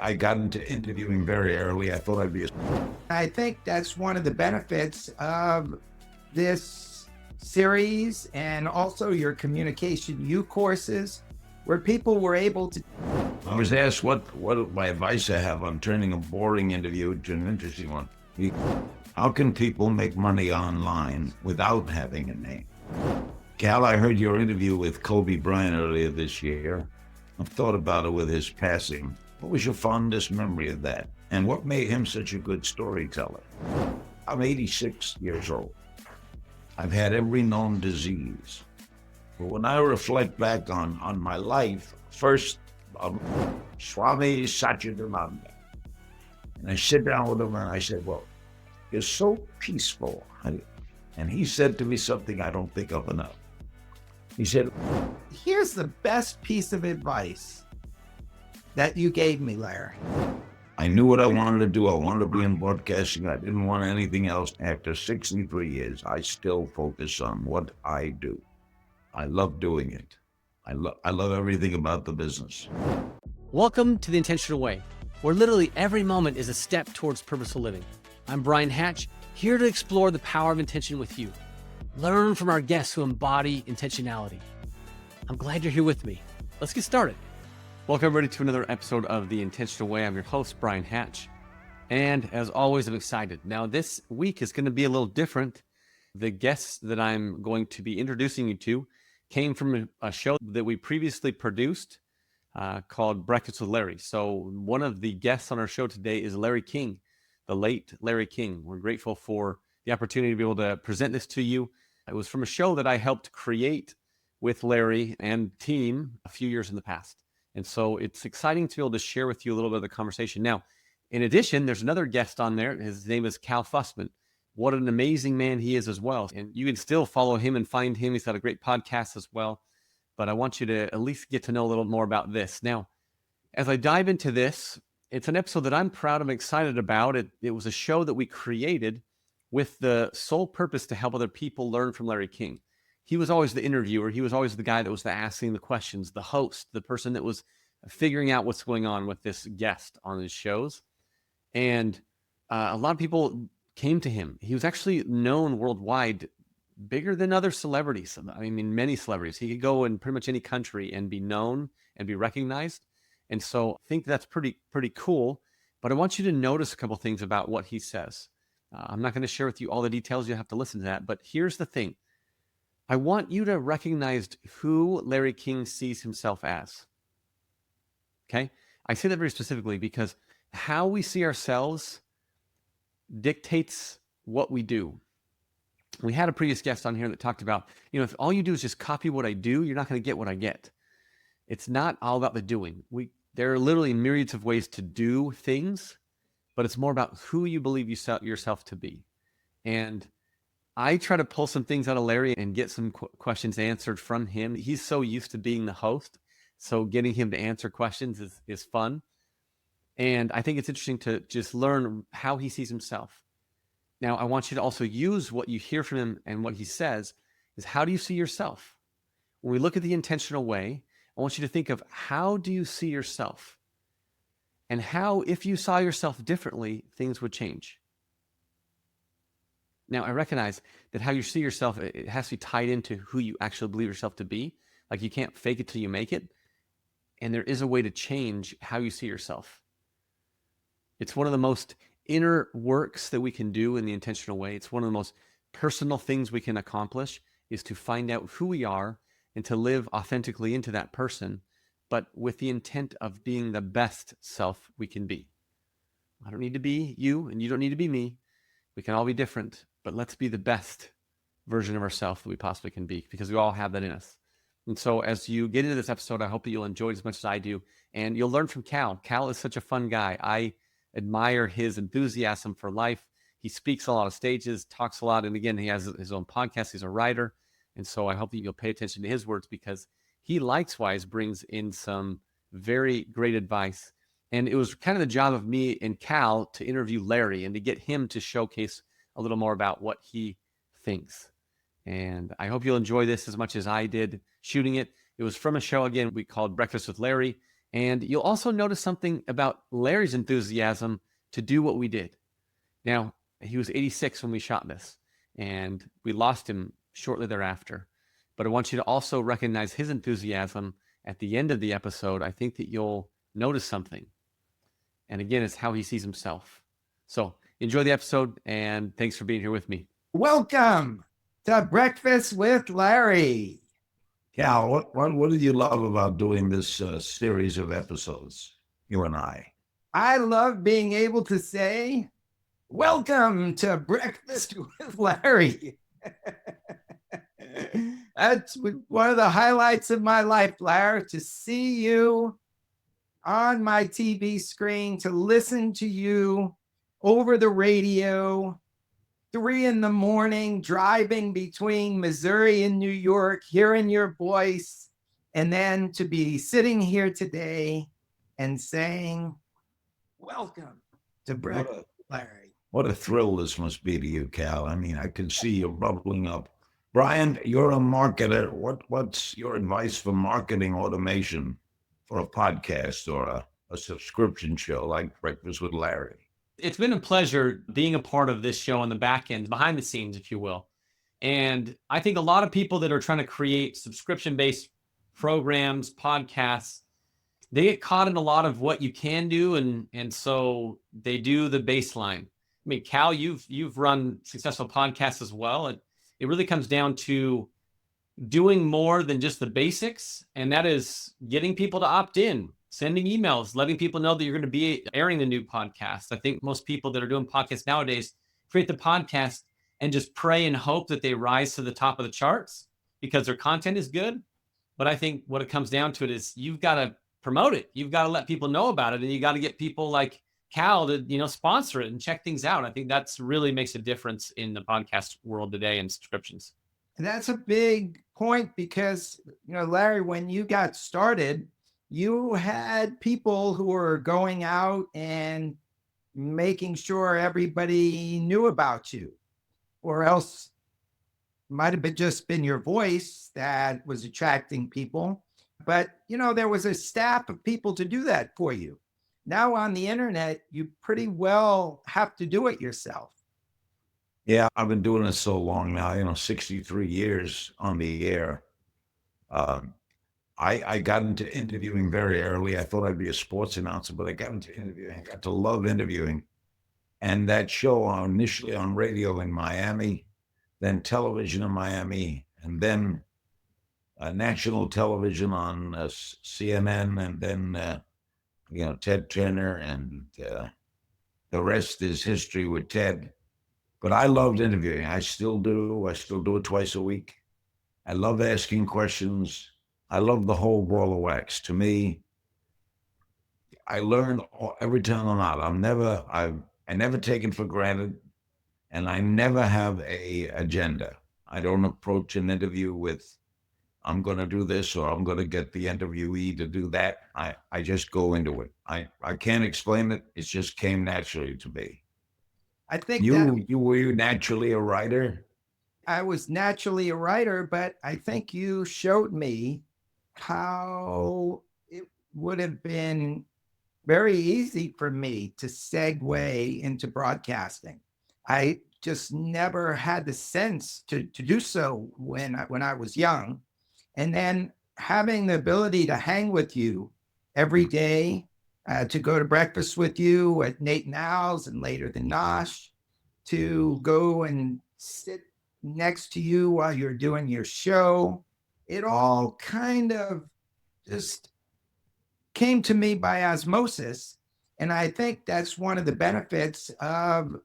I got into interviewing very early. I thought I'd be a... I think that's one of the benefits of this series and also your Communication U courses, where people were able to. I was asked what my advice I have on turning a boring interview into an interesting one. How can people make money online without having a name? Cal, I heard your interview with Kobe Bryant earlier this year. I've thought about it with his passing. What was your fondest memory of that? And what made him such a good storyteller? I'm 86 years old. I've had every known disease. But when I reflect back on my life, first, Swami Satchidananda. And I sit down with him and I said, well, you're so peaceful. And he said to me something I don't think of enough. He said, Here's the best piece of advice that you gave me, Larry. I knew what I wanted to do. I wanted to be in broadcasting. I didn't want anything else. After 63 years, I still focus on what I do. I love doing it. I love everything about the business. Welcome to The Intentional Way, where literally every moment is a step towards purposeful living. I'm Bryan Hatch, here to explore the power of intention with you. Learn from our guests who embody intentionality. I'm glad you're here with me. Let's get started. Welcome everybody to another episode of The Intentional Way. I'm your host, Bryan Hatch. And as always, I'm excited. Now, this week is going to be a little different. The guests that I'm going to be introducing you to came from a show that we previously produced called Breakfast with Larry. So one of the guests on our show today is Larry King, the late Larry King. We're grateful for the opportunity to be able to present this to you. It was from a show that I helped create with Larry and team a few years in the past. And so it's exciting to be able to share with you a little bit of the conversation. Now, in addition, there's another guest on there. His name is Cal Fussman. What an amazing man he is as well. And you can still follow him and find him. He's got a great podcast as well. But I want you to at least get to know a little more about this. Now, as I dive into this, it's an episode that I'm proud and excited about. It was a show that we created with the sole purpose to help other people learn from Larry King. He was always the interviewer. He was always the guy that was asking the questions, the host, the person that was figuring out what's going on with this guest on his shows. And a lot of people came to him. He was actually known worldwide, bigger than other celebrities. I mean, many celebrities. He could go in pretty much any country and be known and be recognized. And so I think that's pretty cool. But I want you to notice a couple things about what he says. I'm not going to share with you all the details. You have to listen to that. But here's the thing. I want you to recognize who Larry King sees himself as. Okay? I say that very specifically because how we see ourselves dictates what we do. We had a previous guest on here that talked about, if all you do is just copy what I do, you're not going to get what I get. It's not all about the doing. There are literally myriads of ways to do things, but it's more about who you believe yourself to be. And I try to pull some things out of Larry and get some questions answered from him. He's so used to being the host, so getting him to answer questions is fun. And I think it's interesting to just learn how he sees himself. Now, I want you to also use what you hear from him and what he says is, how do you see yourself? When we look at the intentional way, I want you to think of, how do you see yourself? And how, if you saw yourself differently, things would change. Now, I recognize that how you see yourself, it has to be tied into who you actually believe yourself to be. Like, you can't fake it till you make it. And there is a way to change how you see yourself. It's one of the most inner works that we can do in the intentional way. It's one of the most personal things we can accomplish, is to find out who we are and to live authentically into that person, but with the intent of being the best self we can be. I don't need to be you, and you don't need to be me. We can all be different, but let's be the best version of ourselves that we possibly can be, because we all have that in us. And so as you get into this episode, I hope that you'll enjoy it as much as I do, and you'll learn from Cal. Cal is such a fun guy. I admire his enthusiasm for life. He speaks a lot of stages, talks a lot, and again, he has his own podcast. He's a writer, and so I hope that you'll pay attention to his words, because he likewise brings in some very great advice. And it was kind of the job of me and Cal to interview Larry and to get him to showcase a little more about what he thinks. And I hope you'll enjoy this as much as I did shooting it. It was from a show, again, we called Breakfast with Larry. And you'll also notice something about Larry's enthusiasm to do what we did. Now, he was 86 when we shot this, and we lost him shortly thereafter. But I want you to also recognize his enthusiasm at the end of the episode. I think that you'll notice something. And again, it's how he sees himself. So enjoy the episode, and thanks for being here with me. Welcome to Breakfast with Larry. Cal, what did you love about doing this series of episodes, you and I? I love being able to say, welcome to Breakfast with Larry. That's one of the highlights of my life, Larry, to see you on my TV screen, to listen to you over the radio, 3 a.m, driving between Missouri and New York, hearing your voice, and then to be sitting here today and saying, welcome to Breakfast with Larry. What a thrill this must be to you, Cal. I mean, I can see you bubbling up. Bryan, you're a marketer. What's your advice for marketing automation for a podcast or a subscription show like Breakfast with Larry? It's been a pleasure being a part of this show on the back end, behind the scenes, if you will. And I think a lot of people that are trying to create subscription-based programs, podcasts, they get caught in a lot of what you can do, and so they do the baseline. I mean, Cal, you've run successful podcasts as well. It really comes down to doing more than just the basics, and that is getting people to opt in, sending emails, letting people know that you're going to be airing the new podcast. I think most people that are doing podcasts nowadays create the podcast and just pray and hope that they rise to the top of the charts because their content is good. But I think what it comes down to it is you've got to promote it. You've got to let people know about it, and you got to get people like Cal to, sponsor it and check things out. I think that's really makes a difference in the podcast world today and subscriptions. And that's a big point because, Larry, when you got started, you had people who were going out and making sure everybody knew about you, or else it might have just been your voice that was attracting people. But, there was a staff of people to do that for you. Now on the internet, you pretty well have to do it yourself. Yeah, I've been doing this so long now, 63 years on the air. I got into interviewing very early. I thought I'd be a sports announcer, but I got into interviewing. I got to love interviewing. And that show initially on radio in Miami, then television in Miami, and then national television on CNN, and then, Ted Turner, and the rest is history with Ted. But I loved interviewing. I still do. I still do it twice a week. I love asking questions. I love the whole ball of wax. To me, I learn every time I'm out. I never take it for granted, and I never have a agenda. I don't approach an interview with, I'm going to do this or I'm going to get the interviewee to do that. I just go into it. I can't explain it. It just came naturally to me. I think Were you naturally a writer? I was naturally a writer, but I think you showed me how it would have been very easy for me to segue into broadcasting. I just never had the sense to do so when I was young. And then having the ability to hang with you every day, to go to breakfast with you at Nate and Al's and later the Nosh, to go and sit next to you while you're doing your show. It all kind of just came to me by osmosis. And I think that's one of the benefits of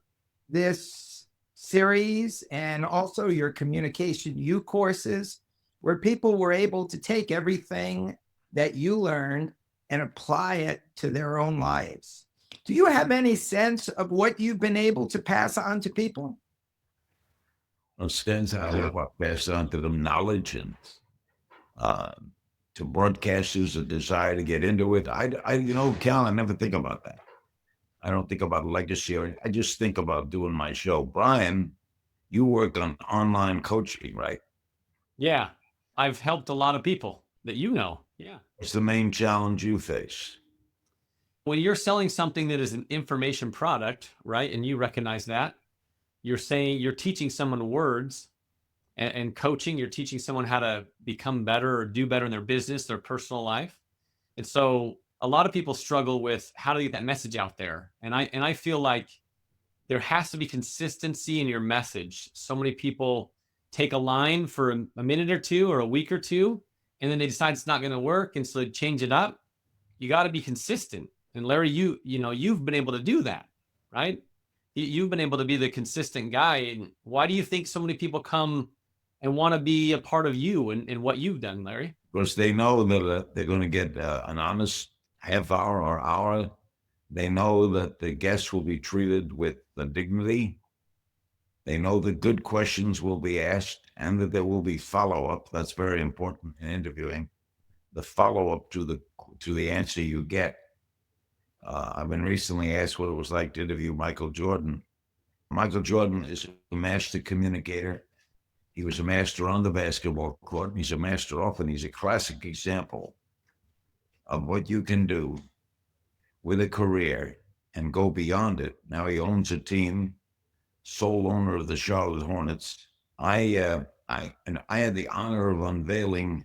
this series and also your Communication U courses, where people were able to take everything that you learned and apply it to their own lives. Do you have any sense of what you've been able to pass on to people? Well, stands out here what passed on to them knowledge and to broadcasters a desire to get into it. Cal, I never think about that. I don't think about legacy, or I just think about doing my show. Bryan, you work on online coaching, right? Yeah, I've helped a lot of people that you know. Yeah. What's the main challenge you face? When you're selling something that is an information product, right? And you recognize that, you're teaching someone words and coaching, you're teaching someone how to become better or do better in their business, their personal life. And so a lot of people struggle with how to get that message out there. And I feel like there has to be consistency in your message. So many people take a line for a minute or two or a week or two, and then they decide it's not going to work, and so they change it up. You got to be consistent. And Larry, you've been able to do that, right? You've been able to be the consistent guy. And why do you think so many people come and want to be a part of you and what you've done, Larry? Because they know that they're going to get an honest half hour or hour. They know that the guests will be treated with the dignity. They know that good questions will be asked and that there will be follow-up. That's very important in interviewing. The follow-up to the answer you get. I've been recently asked what it was like to interview Michael Jordan. Michael Jordan is a master communicator. He was a master on the basketball court, and he's a master off, and he's a classic example of what you can do with a career and go beyond it. Now he owns a team, sole owner of the Charlotte Hornets. I had the honor of unveiling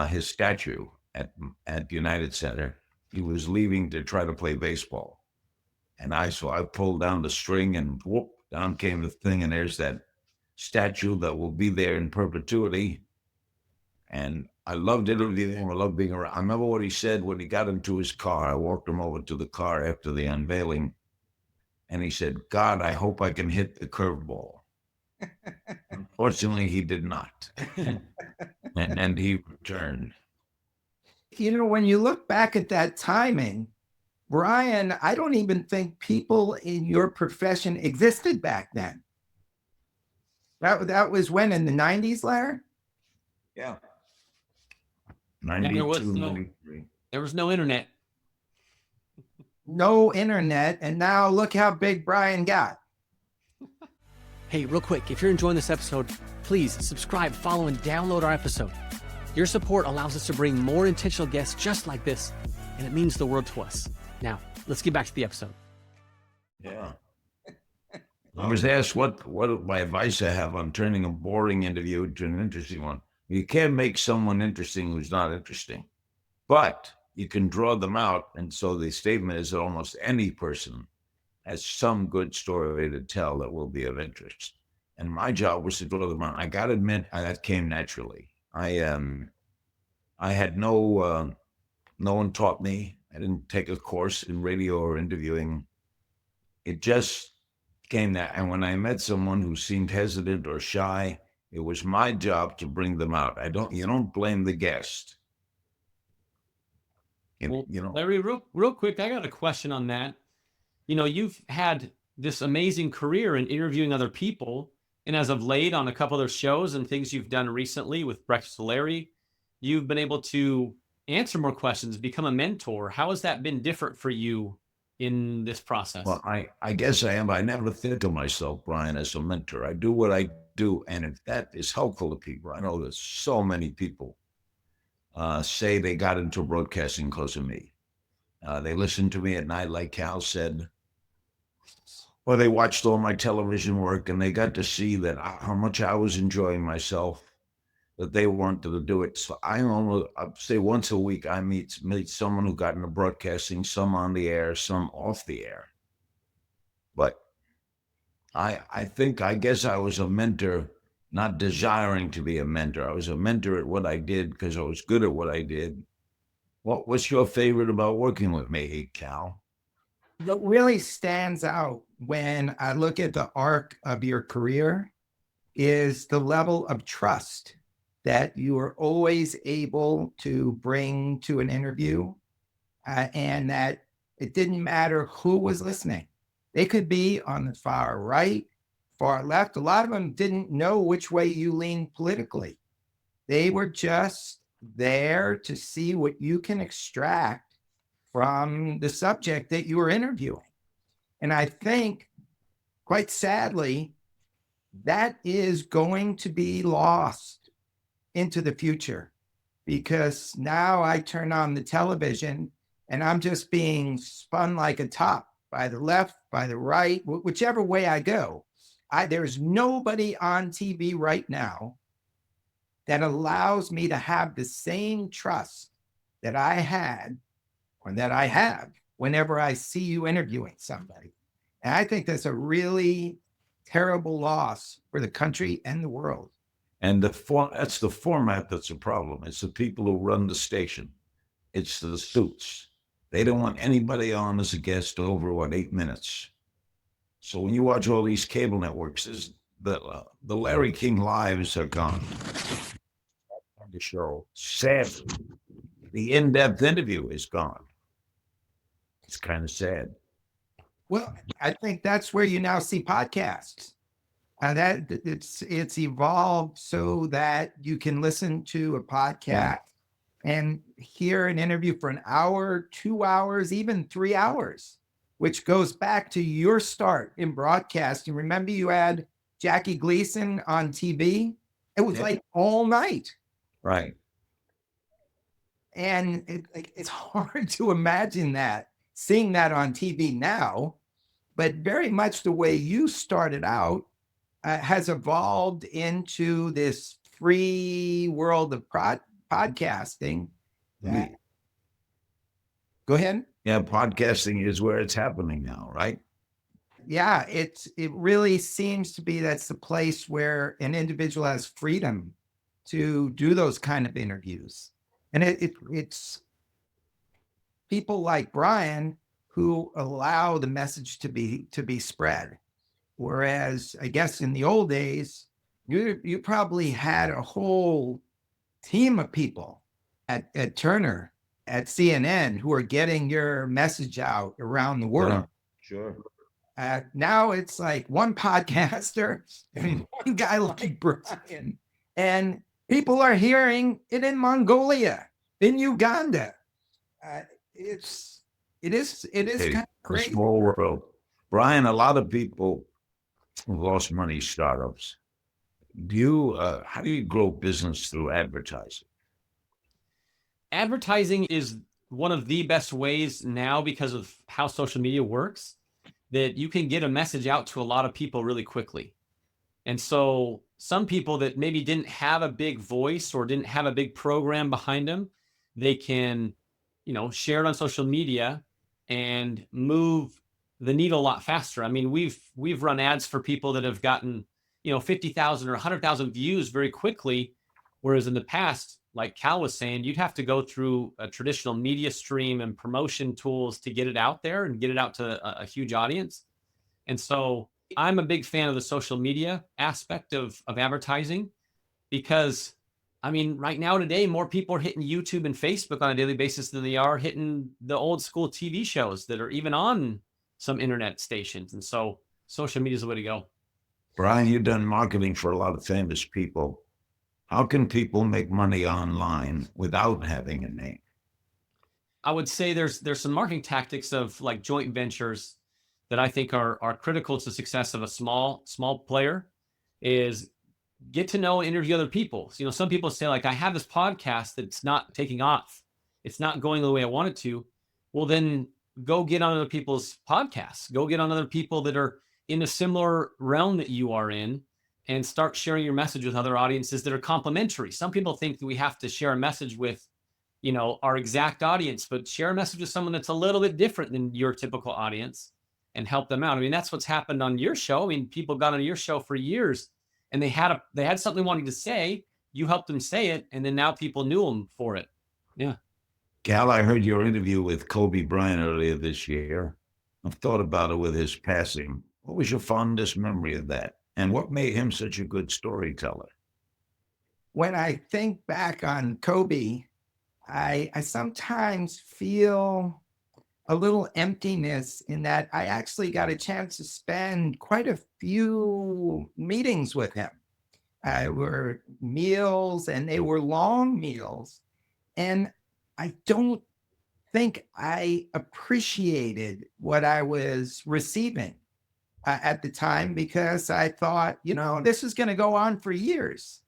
his statue at United Center. He was leaving to try to play baseball, and I pulled down the string, and whoop, down came the thing, and there's that statue that will be there in perpetuity. And I loved interviewing him. I loved being around. I remember what he said when he got into his car. I walked him over to the car after the unveiling, and he said, "God, I hope I can hit the curveball." Unfortunately, he did not. and he returned. When you look back at that timing, Bryan, I don't even think people in your profession existed back then. That was when, in the 90s, Larry? Yeah. And there 92, was 93. there was no internet. No internet, and now look how big Bryan got. Hey, real quick, if you're enjoying this episode, please subscribe, follow, and download our episode. Your support allows us to bring more intentional guests just like this, and it means the world to us. Now, let's get back to the episode. Yeah. I was asked what my advice I have on turning a boring interview to an interesting one. You can't make someone interesting who's not interesting, but you can draw them out. And so the statement is that almost any person has some good story to tell that will be of interest. And my job was to draw them out. I got to admit, that came naturally. I had no one taught me. I didn't take a course in radio or interviewing. It just came that. And when I met someone who seemed hesitant or shy, it was my job to bring them out. You don't blame the guest. Well, Larry, real quick, I got a question on that. You've had this amazing career in interviewing other people. And as of late, on a couple of shows and things you've done recently with Breakfast with Larry, you've been able to answer more questions, become a mentor. How has that been different for you in this process? Well, I guess I am. I never think of myself, Bryan, as a mentor. I do what I do. And if that is helpful to people, I know there's so many people say they got into broadcasting because of me. They listened to me at night, like Cal said, or they watched all my television work, and they got to see that how much I was enjoying myself, that they wanted to do it. So I'd say once a week, I meet someone who got into broadcasting, some on the air, some off the air. But I guess I was a mentor, not desiring to be a mentor. I was a mentor at what I did because I was good at what I did. What's your favorite about working with me, Cal? What really stands out when I look at the arc of your career is the level of trust that you are always able to bring to an interview, and that it didn't matter who was listening. They could be on the far right, far left. A lot of them didn't know which way you leaned politically. They were just there to see what you can extract from the subject that you were interviewing. And I think, quite sadly, that is going to be lost into the future. because now I turn on the television and I'm just being spun like a top by the left, by the right, whichever way I go. There's nobody on TV right now that allows me to have the same trust that I had or that I have whenever I see you interviewing somebody. And I think that's a really terrible loss for the country and the world. And that's the format that's a problem. It's the people who run the station. It's the suits. They don't want anybody on as a guest over, 8 minutes. So when you watch all these cable networks, the Larry King lives are gone. The show, sadly, the in-depth interview is gone. It's kind of sad. Well, I think that's where you now see podcasts. That it's evolved so that you can listen to a podcast and hear an interview for an hour, 2 hours, even 3 hours, which goes back to your start in broadcasting. Remember you had Jackie Gleason on TV? It was like all night. Right. And it's hard to imagine seeing that on TV now, but very much the way you started out has evolved into this free world of podcasting. Go ahead. Yeah, podcasting is where it's happening now, right? Yeah, it really seems to be that's the place where an individual has freedom to do those kind of interviews. And it's people like Bryan who allow the message to be spread. Whereas I guess in the old days, you probably had a whole team of people at Turner, at CNN, who are getting your message out around the world. Sure. Now it's like one podcaster and one guy like Bryan, and people are hearing it in Mongolia, in Uganda. It is kind of crazy. Small world. Bryan, a lot of people lost money startups. How do you grow business through advertising? Advertising is one of the best ways now because of how social media works, that you can get a message out to a lot of people really quickly. And so some people that maybe didn't have a big voice or didn't have a big program behind them, they can, share it on social media and move the needle a lot faster. I mean, we've run ads for people that have gotten, 50,000 or 100,000 views very quickly. Whereas in the past, like Cal was saying, you'd have to go through a traditional media stream and promotion tools to get it out there and get it out to a huge audience. And so I'm a big fan of the social media aspect of advertising because, I mean, right now today, more people are hitting YouTube and Facebook on a daily basis than they are hitting the old school TV shows that are even on some internet stations. And so social media is the way to go. Bryan, you've done marketing for a lot of famous people. How can people make money online without having a name? I would say there's some marketing tactics of like joint ventures that I think are critical to the success of a small player. Is get to know and interview other people. So, some people say like, I have this podcast that's not taking off. It's not going the way I want it to. Well, then go get on other people's podcasts. Go get on other people that are in a similar realm that you are in and start sharing your message with other audiences that are complementary. Some people think that we have to share a message with, our exact audience, but share a message with someone that's a little bit different than your typical audience and help them out. I mean, that's what's happened on your show. I mean, people got on your show for years and they had something wanting to say, you helped them say it, and then now people knew them for it. Yeah. Cal, I heard your interview with Kobe Bryant earlier this year. I've thought about it with his passing. What was your fondest memory of that? And what made him such a good storyteller? When I think back on Kobe, I sometimes feel a little emptiness in that I actually got a chance to spend quite a few meetings with him. Were meals, and they were long meals. And I don't think I appreciated what I was receiving at the time, because I thought, this is going to go on for years.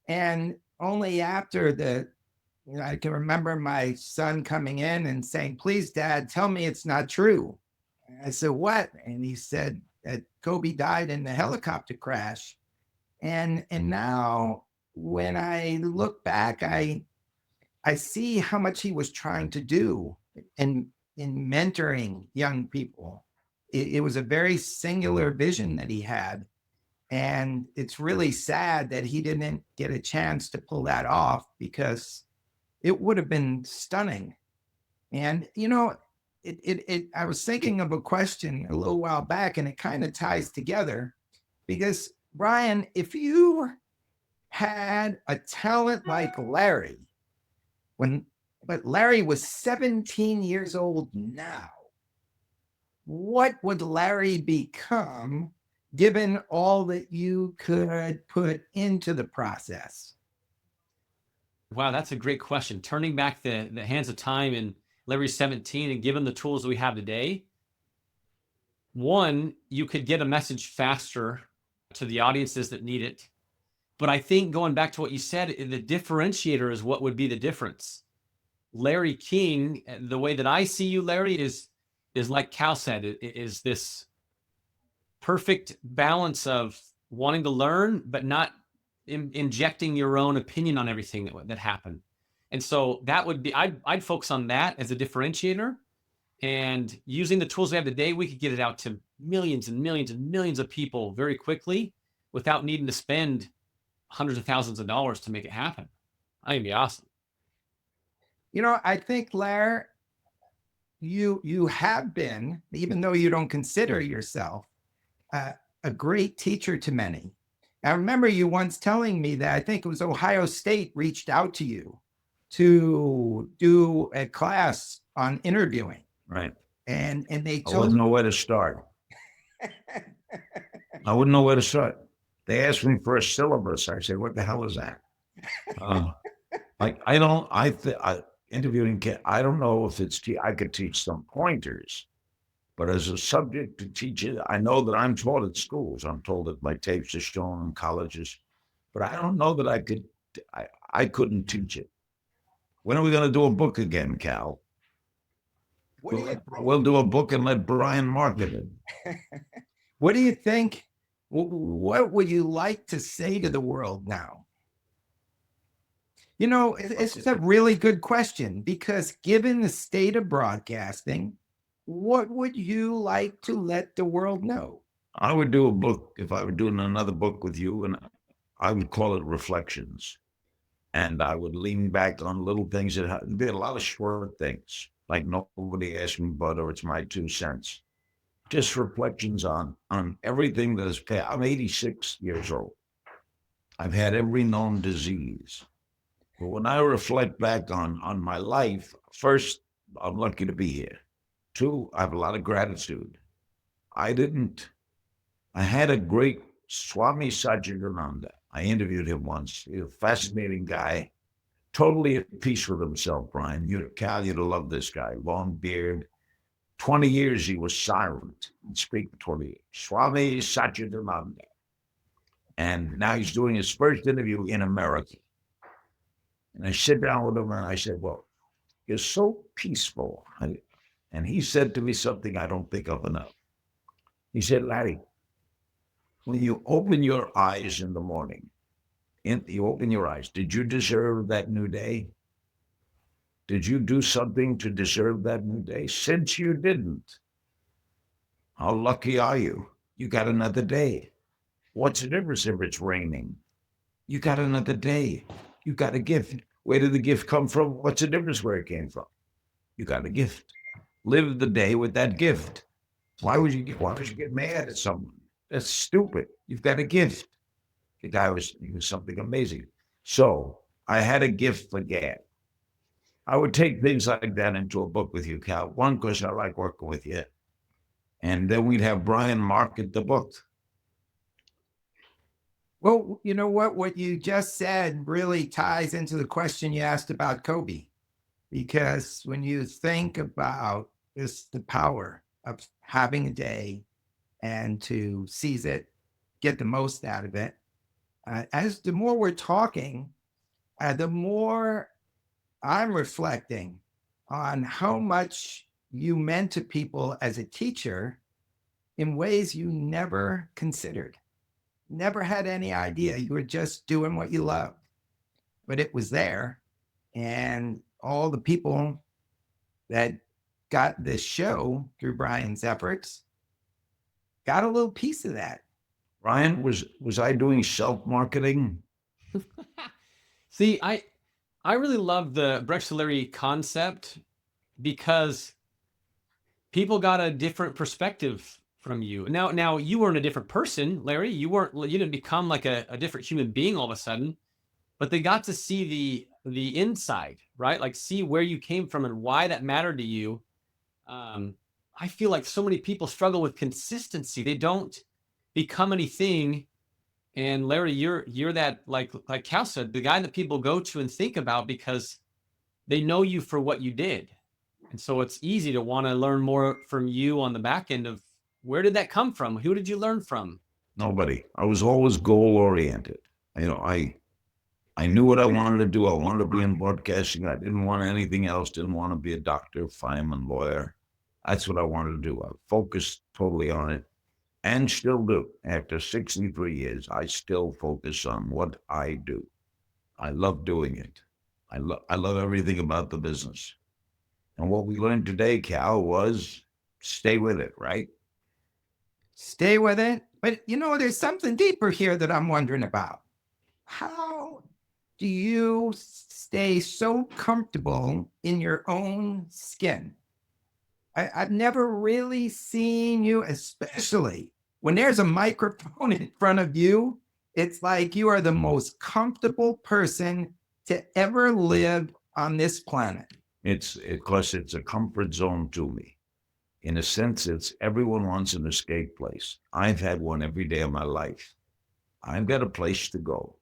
And only after the I can remember my son coming in and saying, "Please, Dad, tell me it's not true." I said, "What?" And he said that Kobe died in the helicopter crash. And now when I look back, I see how much he was trying to do in mentoring young people. It was a very singular vision that he had. And it's really sad that he didn't get a chance to pull that off, because it would have been stunning. And, I was thinking of a question a little while back, and it kind of ties together because, Bryan, if you had a talent like Larry, when, but Larry was 17 years old now, what would Larry become given all that you could put into the process? Wow, that's a great question. Turning back the hands of time in Larry's 17 and given the tools that we have today, one, you could get a message faster to the audiences that need it. But I think going back to what you said, the differentiator is what would be the difference. Larry King, the way that I see you, Larry, is like Cal said, is this perfect balance of wanting to learn, but not injecting your own opinion on everything that happened. And so that would be, I'd focus on that as a differentiator. And using the tools we have today, we could get it out to millions and millions and millions of people very quickly without needing to spend hundreds of thousands of dollars to make it happen. I think it'd be awesome. I think, Larry, you have been, even though you don't consider yourself a great teacher to many. I remember you once telling me that I think it was Ohio State reached out to you to do a class on interviewing. Right. And they I told wouldn't know where to start. I wouldn't know where to start. They asked me for a syllabus. I said, "What the hell is that?" Like, interviewing kids, I don't know if I could teach some pointers, but as a subject to teach it, I know that I'm taught at schools. I'm told that my tapes are shown in colleges, but I don't know that I couldn't teach it. When are we going to do a book again, Cal? We'll do a book and let Bryan market it. What do you think? What would you like to say to the world now? It's a really good question, because given the state of broadcasting, what would you like to let the world know? I would do a book, if I were doing another book with you, and I would call it Reflections. And I would lean back on little things there'd be a lot of short things, like Nobody Asked Me But, or It's My 2 cents. Just reflections on everything that has passed. I'm 86 years old. I've had every known disease. But when I reflect back on my life, first, I'm lucky to be here. Two, I have a lot of gratitude. I had a great Swami Satchidananda. I interviewed him once. He's a fascinating guy, totally at peace with himself, Bryan. Cal, you'd love this guy. Long beard. 20 years he was silent and speaking 20 years. Swami Satchidananda. And now he's doing his first interview in America. And I sit down with him and I said, "Well, you're so peaceful." And he said to me something I don't think of enough. He said, "Larry, when you open your eyes in the morning, you open your eyes, did you deserve that new day? Did you do something to deserve that new day? Since you didn't, how lucky are you? You got another day. What's the difference if it's raining? You got another day. You got a gift. Where did the gift come from? What's the difference where it came from? You got a gift. Live the day with that gift. Why would you get mad at someone? That's stupid. You've got a gift." The guy he was something amazing. So I had a gift for gab. I would take things like that into a book with you, Cal. One, because I like working with you. And then we'd have Bryan market the book. Well, you know what you just said really ties into the question you asked about Kobe, because when you think about the power of having a day and to seize it, get the most out of it, as the more we're talking, the more I'm reflecting on how much you meant to people as a teacher in ways you never considered, never had any idea. You were just doing what you loved, but it was there. And all the people that got this show through Bryan's efforts got a little piece of that. Bryan, was I doing self-marketing? See, I really love the Brexillary concept because people got a different perspective from you. Now you weren't a different person, Larry. You didn't become like a different human being all of a sudden, but they got to see the inside, right? Like see where you came from and why that mattered to you. I feel like so many people struggle with consistency. They don't become anything. And Larry, you're that, like Cal said, the guy that people go to and think about because they know you for what you did. And so it's easy to want to learn more from you on the back end of where did that come from? Who did you learn from? Nobody. I was always goal-oriented. I knew what I wanted to do. I wanted to be in broadcasting. I didn't want anything else. Didn't want to be a doctor, fireman, lawyer. That's what I wanted to do. I focused totally on it and still do. After 63 years, I still focus on what I do. I love doing it. I love everything about the business. And what we learned today, Cal, was stay with it, right? Stay with it. But there's something deeper here that I'm wondering about. How do you stay so comfortable in your own skin? I've never really seen you, especially when there's a microphone in front of you. It's like you are the most comfortable person to ever live on this planet. It's because it's a comfort zone to me. In a sense, everyone wants an escape place. I've had one every day of my life. I've got a place to go,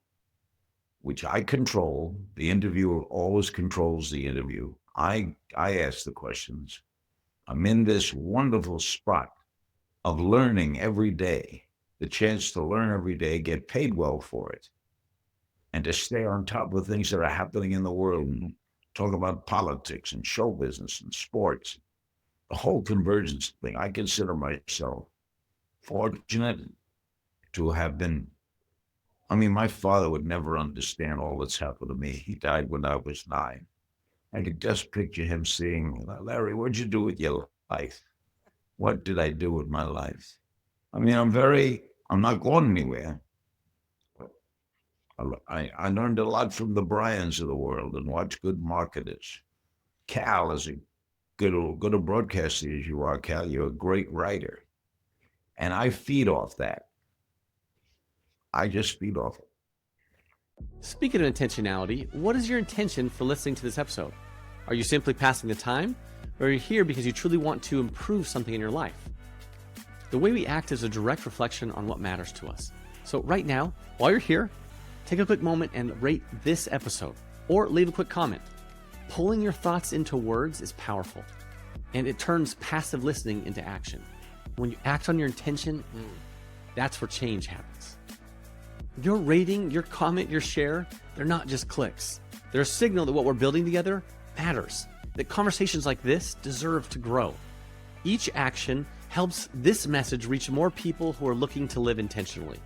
which I control. The interviewer always controls the interview. I ask the questions. I'm in this wonderful spot of learning every day, the chance to learn every day, get paid well for it, and to stay on top of things that are happening in the world and talk about politics and show business and sports, the whole convergence thing. I consider myself fortunate to have been. My father would never understand all that's happened to me. He died when I was 9. I could just picture him saying, Larry, what'd you do with your life? What did I do with my life? I'm not going anywhere. I learned a lot from the Bryans of the world and watched good marketers. Cal is a good a broadcaster as you are, Cal. You're a great writer. And I feed off that. I just feed off it. Speaking of intentionality, what is your intention for listening to this episode? Are you simply passing the time? Or are you here because you truly want to improve something in your life? The way we act is a direct reflection on what matters to us. So right now, while you're here, take a quick moment and rate this episode or leave a quick comment. Pulling your thoughts into words is powerful, and it turns passive listening into action. When you act on your intention, that's where change happens. Your rating, your comment, your share, they're not just clicks. They're a signal that what we're building together matters, that conversations like this deserve to grow. Each action helps this message reach more people who are looking to live intentionally.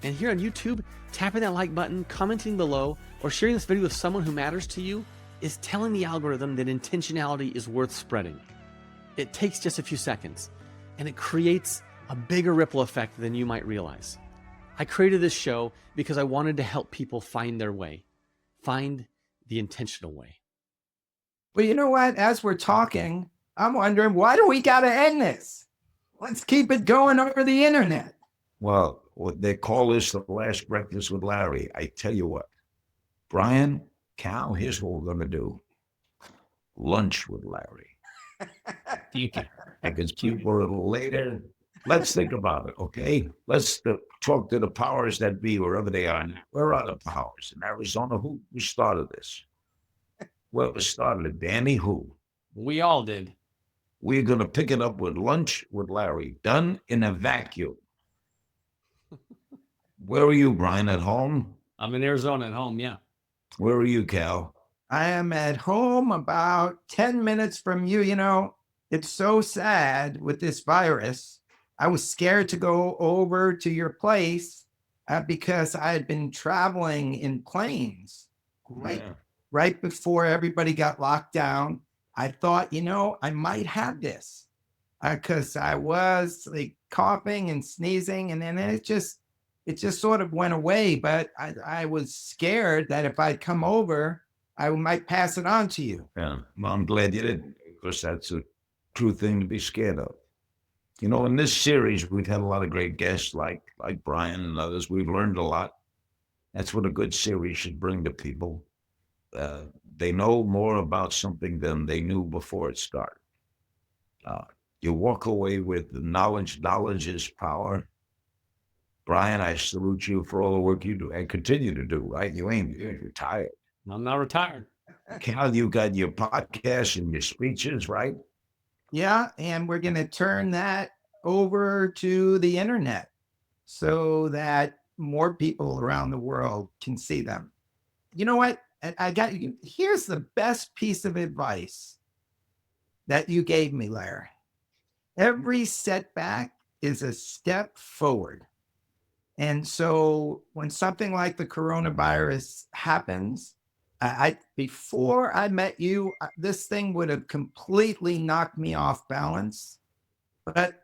And here on YouTube, tapping that like button, commenting below, or sharing this video with someone who matters to you is telling the algorithm that intentionality is worth spreading. It takes just a few seconds, and it creates a bigger ripple effect than you might realize. I created this show because I wanted to help people find their way, find the intentional way. Well, you know what? As we're talking, I'm wondering, why do we got to end this? Let's keep it going over the internet. Well, they call this the last breakfast with Larry. I tell you what, Bryan, Cal, here's what we're going to do. Lunch with Larry. I can keep a little later. Let's think about it, okay? Let's talk to the powers that be, wherever they are. Where are the powers? In Arizona, who started this? Well, it started it, Danny, who? We all did. We're going to pick it up with Lunch with Larry, done in a vacuum. Where are you, Bryan, at home? I'm in Arizona at home, yeah. Where are you, Cal? I am at home about 10 minutes from you. You know, it's so sad with this virus. I was scared to go over to your place because I had been traveling in planes right, Yeah. right before everybody got locked down. I thought, you know, I might have this because I was like coughing and sneezing, and then it just sort of went away. But I was scared that if I'd come over, I might pass it on to you. Yeah. Well, I'm glad you didn't, because that's a true thing to be scared of. You know, in this series, we've had a lot of great guests like Bryan and others. We've learned a lot. That's what a good series should bring to people. Uh, they know more about something than they knew before it started. Uh, you walk away with the knowledge. Knowledge is power. Bryan, I salute you for all the work you do and continue to do, right? You're retired. I'm not retired. Cal, you got your podcast and your speeches, right? Yeah, and we're going to turn that over to the internet so that more people around the world can see them. You know what? I got you. Here's the best piece of advice that you gave me, Larry. Every setback is a step forward. And so when something like the coronavirus happens, I before I met you, this thing would have completely knocked me off balance. But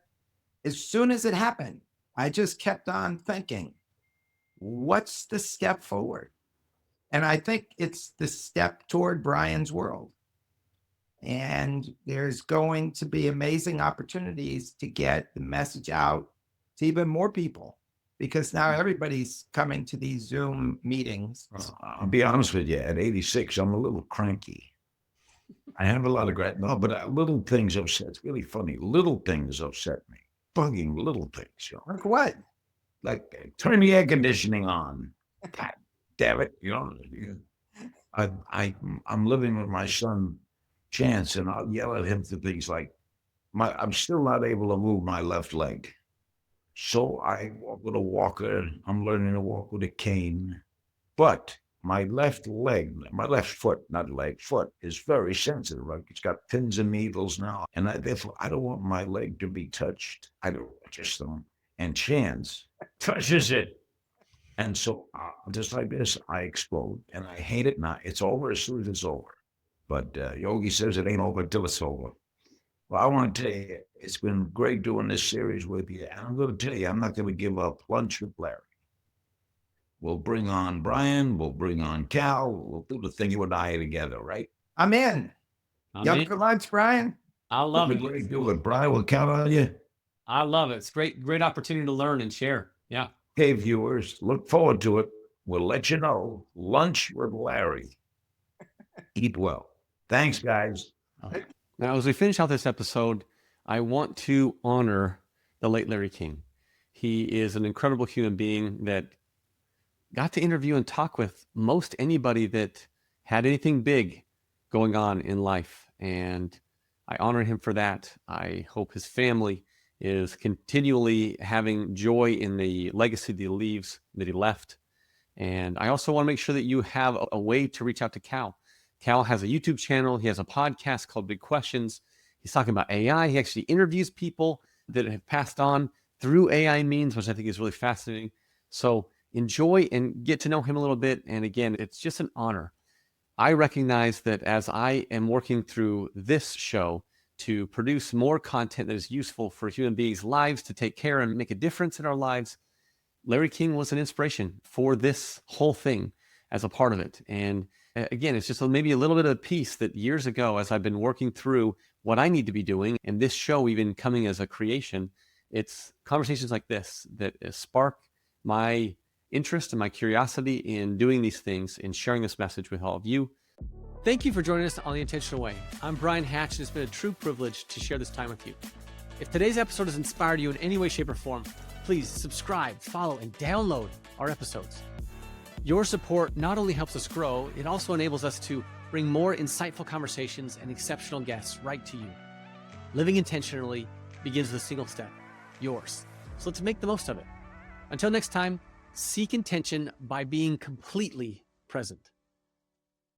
as soon as it happened, I just kept on thinking, what's the step forward? And I think it's the step toward Bryan's world. And there's going to be amazing opportunities to get the message out to even more people because now everybody's coming to these Zoom meetings. I'll be honest with you. At 86, I'm a little cranky. I have a lot of gratitude. No, but little things upset. It's really funny. Little things upset me. Bugging little things. You know? Like what? Like turn the air conditioning on. God damn it. You know, I'm living with my son, Chance, and I'll yell at him for things like, I'm still not able to move my left leg. So I walk with a walker. I'm learning to walk with a cane. But my left leg, my left foot, not leg, foot is very sensitive. Right? It's got pins and needles now. And therefore, I don't want my leg to be touched. I just don't. And Chance touches it. And so, just like this, I explode and I hate it. Now, it's over as soon as it's over. But Yogi says it ain't over until it's over. Well, I want to tell you, it's been great doing this series with you. And I'm going to tell you, I'm not going to give up lunch with Larry. We'll bring on Bryan. We'll bring on Cal. We'll do the thing you and I together, right? I'm in. I'm You up in. for lunch, Bryan? I love It'll be it. great to do it. Bryan, we'll count on you. I love it. It's great opportunity to learn and share. Yeah. Okay, viewers, look forward to it. We'll let you know. Lunch with Larry. Eat well. Thanks, guys. Now, as we finish out this episode, I want to honor the late Larry King. He is an incredible human being that got to interview and talk with most anybody that had anything big going on in life. And I honor him for that. I hope his family is continually having joy in the legacy that he left. And I also want to make sure that you have a way to reach out to Cal. Cal has a YouTube channel. He has a podcast called Big Questions. He's talking about AI. He actually interviews people that have passed on through AI means, which I think is really fascinating. So enjoy and get to know him a little bit. And again, it's just an honor. I recognize that as I am working through this show to produce more content that is useful for human beings' lives, to take care and make a difference in our lives, Larry King was an inspiration for this whole thing as a part of it. And again, it's just maybe a little bit of a piece that years ago, as I've been working through what I need to be doing, and this show even coming as a creation, it's conversations like this that spark my interest and my curiosity in doing these things and sharing this message with all of you. Thank you for joining us on The Intentional Way. I'm Bryan Hatch, and it's been a true privilege to share this time with you. If today's episode has inspired you in any way, shape, or form, please subscribe, follow, and download our episodes. Your support not only helps us grow, it also enables us to bring more insightful conversations and exceptional guests right to you. Living intentionally begins with a single step, yours. So let's make the most of it. Until next time, seek intention by being completely present.